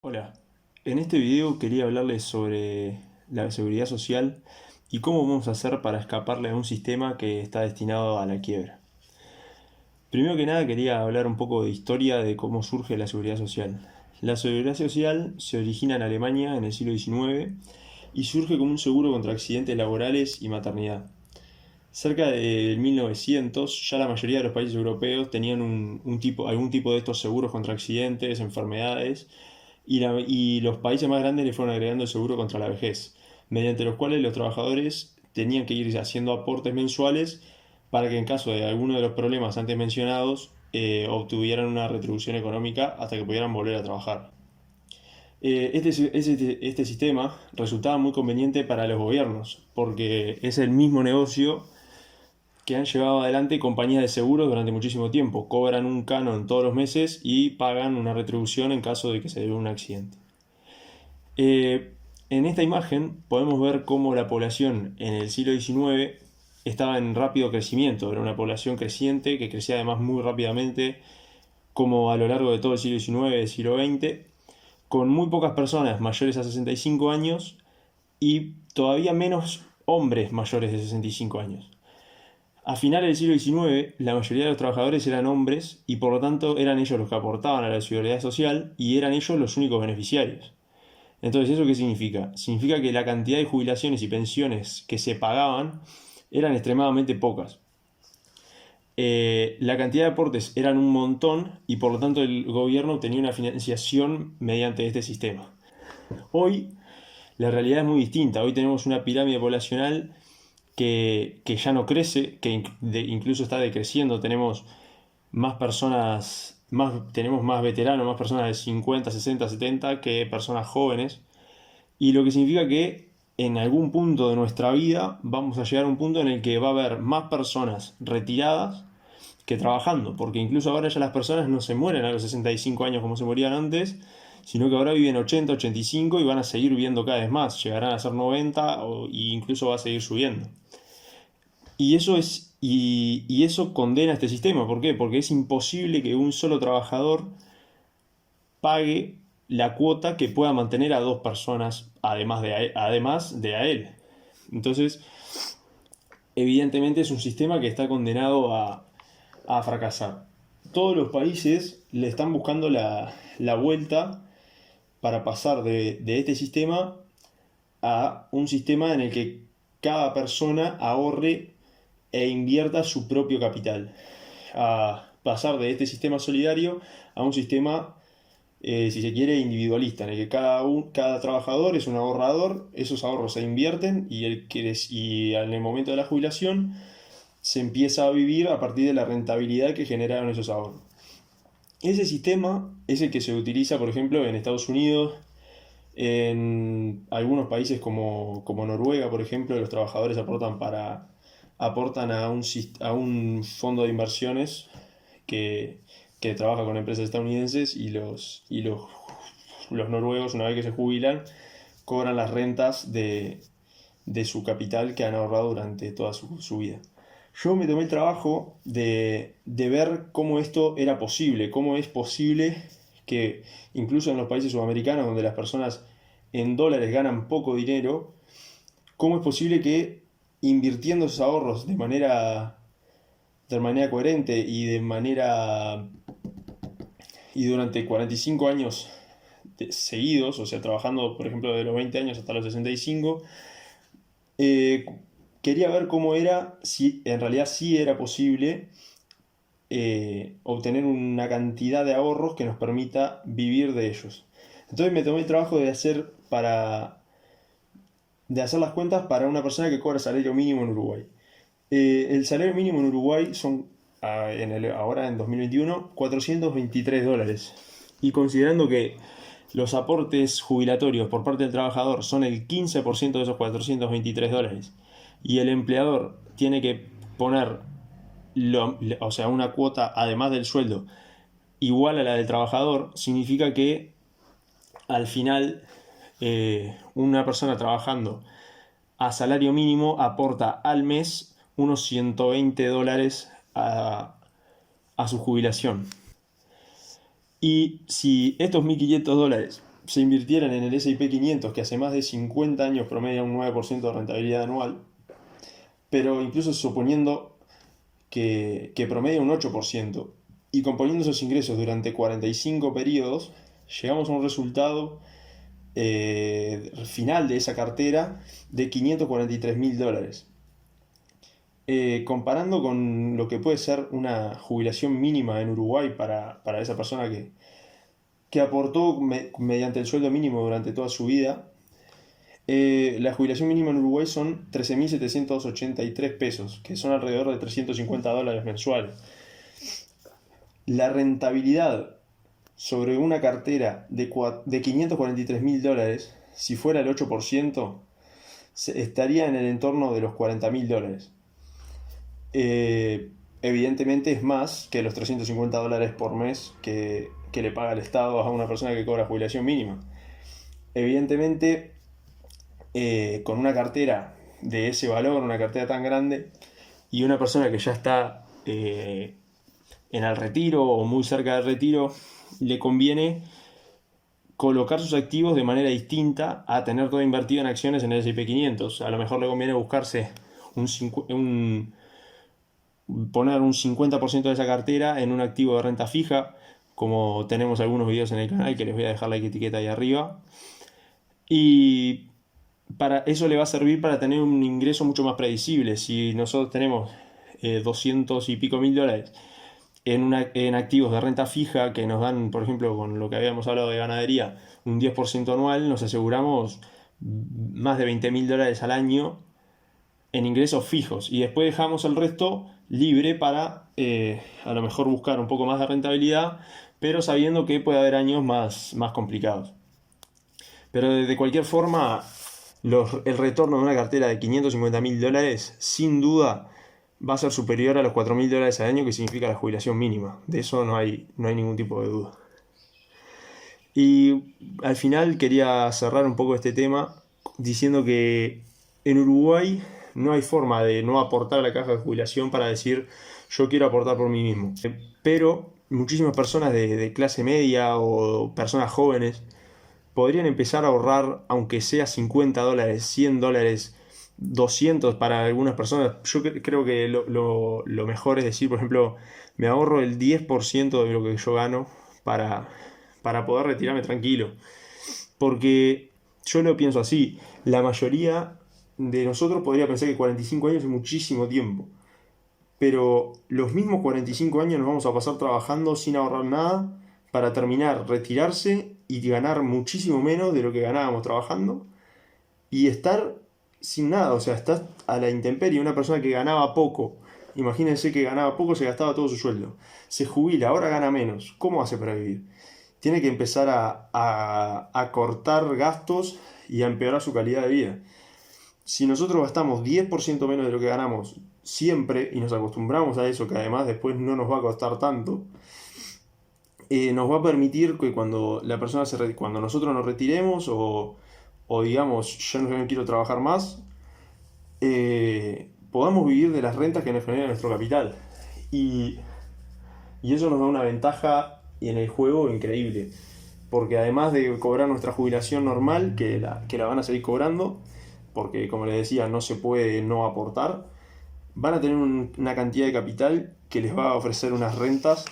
Hola, en este video quería hablarles sobre la seguridad social y cómo vamos a hacer para escaparle a un sistema que está destinado a la quiebra. Primero que nada quería hablar un poco de historia de cómo surge la seguridad social. La seguridad social se origina en Alemania en el siglo XIX y surge como un seguro contra accidentes laborales y maternidad. Cerca del 1900 ya la mayoría de los países europeos tenían algún tipo de estos seguros contra accidentes, enfermedades, y los países más grandes le fueron agregando el seguro contra la vejez, mediante los cuales los trabajadores tenían que ir haciendo aportes mensuales para que en caso de alguno de los problemas antes mencionados obtuvieran una retribución económica hasta que pudieran volver a trabajar. Este sistema resultaba muy conveniente para los gobiernos, porque es el mismo negocio que han llevado adelante compañías de seguros durante muchísimo tiempo. Cobran un canon todos los meses y pagan una retribución en caso de que se dé un accidente. En esta imagen podemos ver cómo la población en el siglo XIX estaba en rápido crecimiento. Era una población creciente que crecía además muy rápidamente, como a lo largo de todo el siglo XIX y el siglo XX, con muy pocas personas mayores a 65 años y todavía menos hombres mayores de 65 años. A finales del siglo XIX, la mayoría de los trabajadores eran hombres y por lo tanto eran ellos los que aportaban a la seguridad social y eran ellos los únicos beneficiarios. Entonces, ¿eso qué significa? Significa que la cantidad de jubilaciones y pensiones que se pagaban eran extremadamente pocas. La cantidad de aportes eran un montón y por lo tanto el gobierno tenía una financiación mediante este sistema. Hoy la realidad es muy distinta. Hoy tenemos una pirámide poblacional que ya no crece, que incluso está decreciendo. Tenemos más personas, tenemos más veteranos, más personas de 50, 60, 70 que personas jóvenes. Y lo que significa que en algún punto de nuestra vida vamos a llegar a un punto en el que va a haber más personas retiradas que trabajando, porque incluso ahora ya las personas no se mueren a los 65 años como se morían antes, sino que ahora viven 80, 85 y van a seguir viviendo cada vez más, llegarán a ser 90 e incluso va a seguir subiendo. Y eso condena este sistema. ¿Por qué? Porque es imposible que un solo trabajador pague la cuota que pueda mantener a dos personas además de a él. Entonces, evidentemente es un sistema que está condenado a fracasar. Todos los países le están buscando la vuelta para pasar de este sistema a un sistema en el que cada persona ahorre e invierta su propio capital. A pasar de este sistema solidario a un sistema, si se quiere, individualista, en el que cada trabajador es un ahorrador, esos ahorros se invierten y en el momento de la jubilación se empieza a vivir a partir de la rentabilidad que generaron esos ahorros. Ese sistema es el que se utiliza, por ejemplo, en Estados Unidos, en algunos países como Noruega, por ejemplo. Los trabajadores aportan a un fondo de inversiones que, que trabaja con empresas estadounidenses y los noruegos, una vez que se jubilan, cobran las rentas de su capital que han ahorrado durante toda su vida. Yo me tomé el trabajo de ver cómo esto era posible, cómo es posible que incluso en los países sudamericanos donde las personas en dólares ganan poco dinero, cómo es posible que invirtiendo esos ahorros de manera coherente y durante 45 años seguidos, o sea, trabajando, por ejemplo, de los 20 años hasta los 65, eh, quería ver cómo era, si en realidad sí era posible obtener una cantidad de ahorros que nos permita vivir de ellos. Entonces me tomé el trabajo de hacer las cuentas para una persona que cobra salario mínimo en Uruguay. El salario mínimo en Uruguay son, ahora en 2021, $423. Y considerando que los aportes jubilatorios por parte del trabajador son el 15% de esos $423 y el empleador tiene que poner o sea, una cuota además del sueldo igual a la del trabajador, significa que al final una persona trabajando a salario mínimo aporta al mes unos $120 a su jubilación. Y si estos $1.500 se invirtieran en el S&P 500, que hace más de 50 años promedia un 9% de rentabilidad anual, pero incluso suponiendo que promedia un 8%, y componiendo esos ingresos durante 45 periodos, llegamos a un resultado final de esa cartera de $543.000. Comparando con lo que puede ser una jubilación mínima en Uruguay para esa persona que aportó mediante el sueldo mínimo durante toda su vida, la jubilación mínima en Uruguay son 13.783 pesos, que son alrededor de $350 mensuales. La rentabilidad sobre una cartera de $543.000, si fuera el 8%, estaría en el entorno de los $40.000. Evidentemente es más que los $350 por mes que le paga el Estado a una persona que cobra jubilación mínima. Evidentemente, con una cartera de ese valor, una cartera tan grande, y una persona que ya está en el retiro o muy cerca del retiro, le conviene colocar sus activos de manera distinta a tener todo invertido en acciones en el S&P 500. A lo mejor le conviene buscarse poner un 50% de esa cartera en un activo de renta fija, como tenemos algunos videos en el canal que les voy a dejar la etiqueta ahí arriba. Y para eso le va a servir para tener un ingreso mucho más predecible. Si nosotros tenemos 200 y pico mil dólares en activos de renta fija que nos dan, por ejemplo, con lo que habíamos hablado de ganadería, un 10% anual, nos aseguramos más de $20.000 al año en ingresos fijos, y después dejamos el resto libre para a lo mejor buscar un poco más de rentabilidad, pero sabiendo que puede haber años más complicados. Pero de cualquier forma, el retorno de una cartera de $550.000 sin duda va a ser superior a los $4.000 al año, que significa la jubilación mínima. De eso no hay ningún tipo de duda. Y al final quería cerrar un poco este tema diciendo que en Uruguay no hay forma de no aportar a la caja de jubilación para decir yo quiero aportar por mí mismo. Pero muchísimas personas de clase media o personas jóvenes podrían empezar a ahorrar, aunque sea $50, $100, 200 para algunas personas. Yo creo que lo mejor es decir, por ejemplo, me ahorro el 10% de lo que yo gano para poder retirarme tranquilo. Porque yo lo pienso así, la mayoría de nosotros podría pensar que 45 años es muchísimo tiempo. Pero los mismos 45 años nos vamos a pasar trabajando sin ahorrar nada para terminar, retirarse y ganar muchísimo menos de lo que ganábamos trabajando y estar sin nada, o sea, estar a la intemperie. Una persona que ganaba poco, imagínense que ganaba poco, se gastaba todo su sueldo, se jubila, ahora gana menos, ¿cómo hace para vivir? Tiene que empezar a cortar gastos y a empeorar su calidad de vida. Si nosotros gastamos 10% menos de lo que ganamos siempre y nos acostumbramos a eso, que además después no nos va a costar tanto, nos va a permitir que cuando cuando nosotros nos retiremos o digamos yo no quiero trabajar más, podamos vivir de las rentas que nos genera nuestro capital. Y, y eso nos da una ventaja en el juego increíble, porque además de cobrar nuestra jubilación normal, que la van a seguir cobrando, porque como les decía no se puede no aportar, van a tener una cantidad de capital que les va a ofrecer unas rentas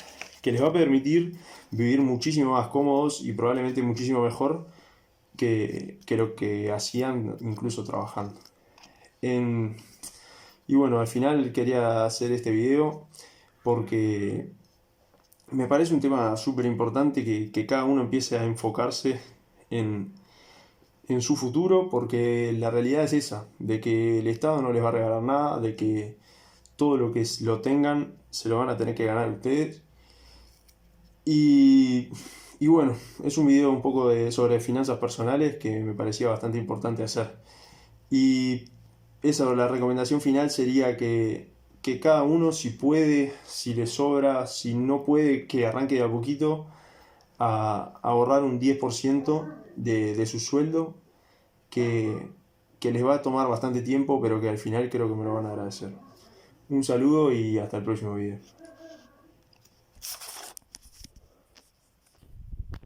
que les va a permitir vivir muchísimo más cómodos y probablemente muchísimo mejor que lo que hacían incluso trabajando. Y bueno, al final quería hacer este video porque me parece un tema súper importante que cada uno empiece a enfocarse en su futuro, porque la realidad es esa, de que el Estado no les va a regalar nada, de que todo lo que lo tengan se lo van a tener que ganar ustedes. Y bueno, es un video un poco sobre finanzas personales que me parecía bastante importante hacer. Y esa, la recomendación final sería que cada uno, si puede, si le sobra, si no puede, que arranque de a poquito a ahorrar un 10% de su sueldo, que les va a tomar bastante tiempo, pero que al final creo que me lo van a agradecer. Un saludo y hasta el próximo video.